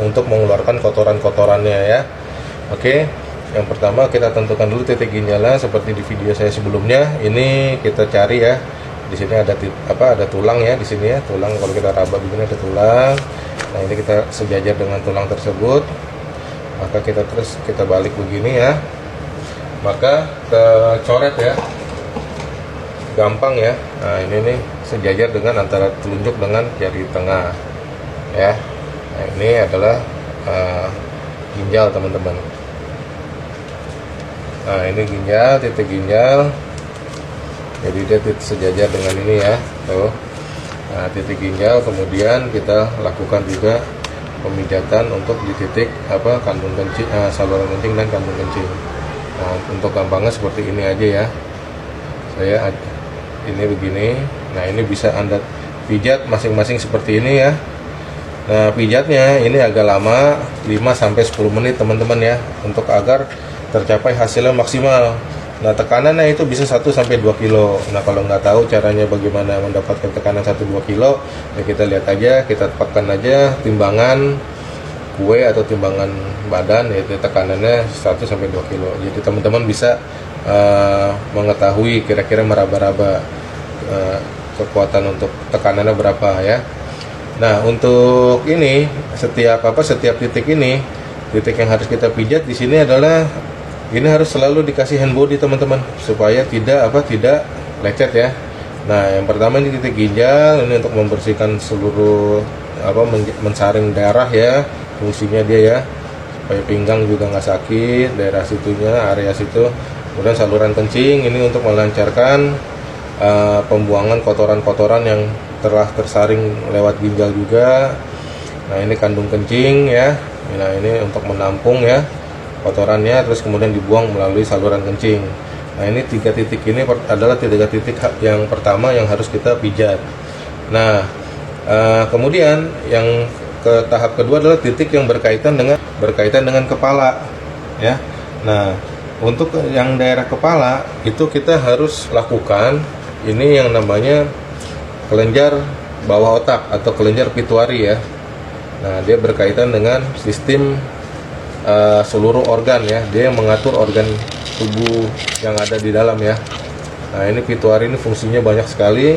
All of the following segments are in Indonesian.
untuk mengeluarkan kotoran-kotorannya ya. Oke, yang pertama kita tentukan dulu titik ginjalnya seperti di video saya sebelumnya. Ini kita cari ya. Di sini ada ada tulang ya, di sini ya, tulang. Kalau kita raba begini ada tulang. Nah, ini kita sejajar dengan tulang tersebut. Maka kita balik begini ya. Maka kita coret ya. Gampang ya. Nah, ini nih sejajar dengan antara telunjuk dengan jari tengah ya. Nah, ini adalah ginjal teman-teman. Nah, ini ginjal, titik ginjal. Jadi dia sejajar dengan ini ya, tuh. Nah, titik ginjal, kemudian kita lakukan juga pemijatan untuk di titik kandung kencing, saluran kencing dan kandung kencing. Nah, untuk gampangnya seperti ini aja ya. Saya ini begini. Nah, ini bisa Anda pijat masing-masing seperti ini ya. Nah, pijatnya ini agak lama, 5-10 menit teman-teman ya, untuk agar tercapai hasilnya maksimal. Nah, tekanannya itu bisa 1-2 kilo. Nah, kalau nggak tahu caranya bagaimana mendapatkan tekanan 1-2 kilo, ya kita lihat aja, kita tekan aja timbangan kue atau timbangan badan, yaitu tekanannya 1-2 kilo. Jadi teman-teman bisa mengetahui kira-kira meraba-raba kekuatan untuk tekanannya berapa ya. Nah, untuk ini setiap titik ini, titik yang harus kita pijat di sini adalah ini harus selalu dikasih hand body teman-teman, supaya tidak lecet ya. Nah, yang pertama ini titik ginjal, ini untuk membersihkan seluruh mensaring darah ya, fungsinya dia ya, supaya pinggang juga nggak sakit, daerah situnya, area situ. Kemudian saluran kencing ini untuk melancarkan pembuangan kotoran-kotoran yang telah tersaring lewat ginjal juga. Nah, ini kandung kencing ya. Nah, ini untuk menampung ya kotorannya, terus kemudian dibuang melalui saluran kencing. Nah, ini 3 titik ini adalah 3 titik yang pertama yang harus kita pijat. Nah, kemudian yang ke tahap kedua adalah titik yang berkaitan dengan kepala ya. Nah, untuk yang daerah kepala itu kita harus lakukan ini yang namanya kelenjar bawah otak atau kelenjar pituari ya. Nah, dia berkaitan dengan sistem seluruh organ ya, dia yang mengatur organ tubuh yang ada di dalam ya. Nah, ini pituari ini fungsinya banyak sekali.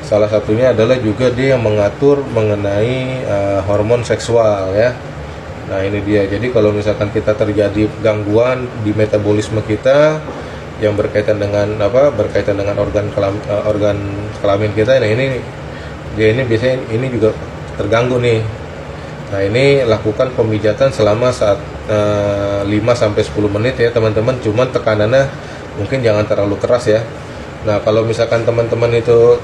Salah satunya adalah juga dia yang mengatur mengenai hormon seksual ya. Nah, ini dia. Jadi kalau misalkan kita terjadi gangguan di metabolisme kita yang berkaitan dengan organ kelamin kita, nah ini biasanya ini juga terganggu nih. Nah, ini lakukan pemijatan selama 5-10 menit ya teman-teman. Cuman tekanannya mungkin jangan terlalu keras ya. Nah, kalau misalkan teman-teman itu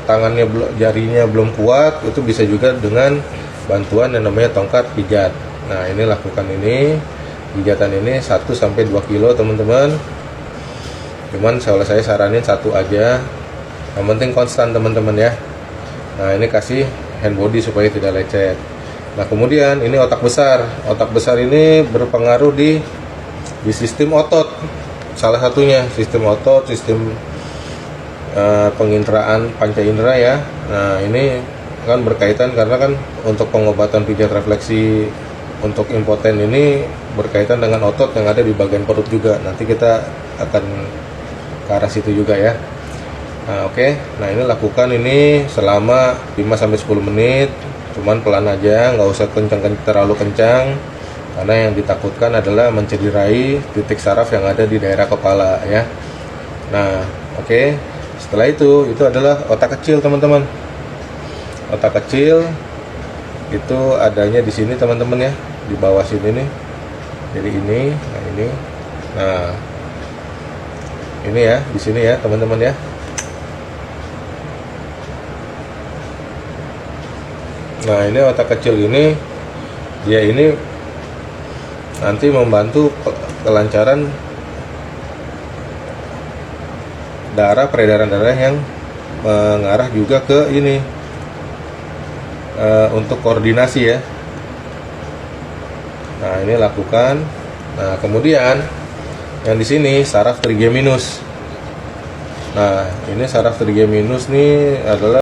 jarinya belum kuat, itu bisa juga dengan bantuan yang namanya tongkat pijat. Nah, ini lakukan ini pijatan ini 1-2 kilo teman-teman. Cuman saya saranin 1 aja. Yang penting konstan teman-teman ya. Nah, ini kasih hand body supaya tidak lecet. Nah, kemudian ini otak besar. Otak besar ini berpengaruh di sistem otot. Salah satunya sistem otot, sistem penginderaan panca indera ya. Nah, ini kan berkaitan karena kan untuk pengobatan pijat refleksi untuk impoten ini berkaitan dengan otot yang ada di bagian perut juga. Nanti kita akan ke arah situ juga ya. Nah, oke. Nah, ini lakukan ini selama 5-10 menit. Cuman pelan aja, nggak usah terlalu kencang, karena yang ditakutkan adalah mencederai titik saraf yang ada di daerah kepala ya. Nah, oke. Setelah itu adalah otak kecil teman-teman. Otak kecil itu adanya di sini teman-teman ya, di bawah sini nih. Jadi ini, nah ini, nah ini ya, di sini ya teman-teman ya. Nah, ini otak kecil ini, dia ini nanti membantu kelancaran peredaran darah yang mengarah juga ke ini untuk koordinasi ya. Nah, ini lakukan. Nah, kemudian yang di sini saraf trigeminus. Nah, ini saraf trigeminus nih adalah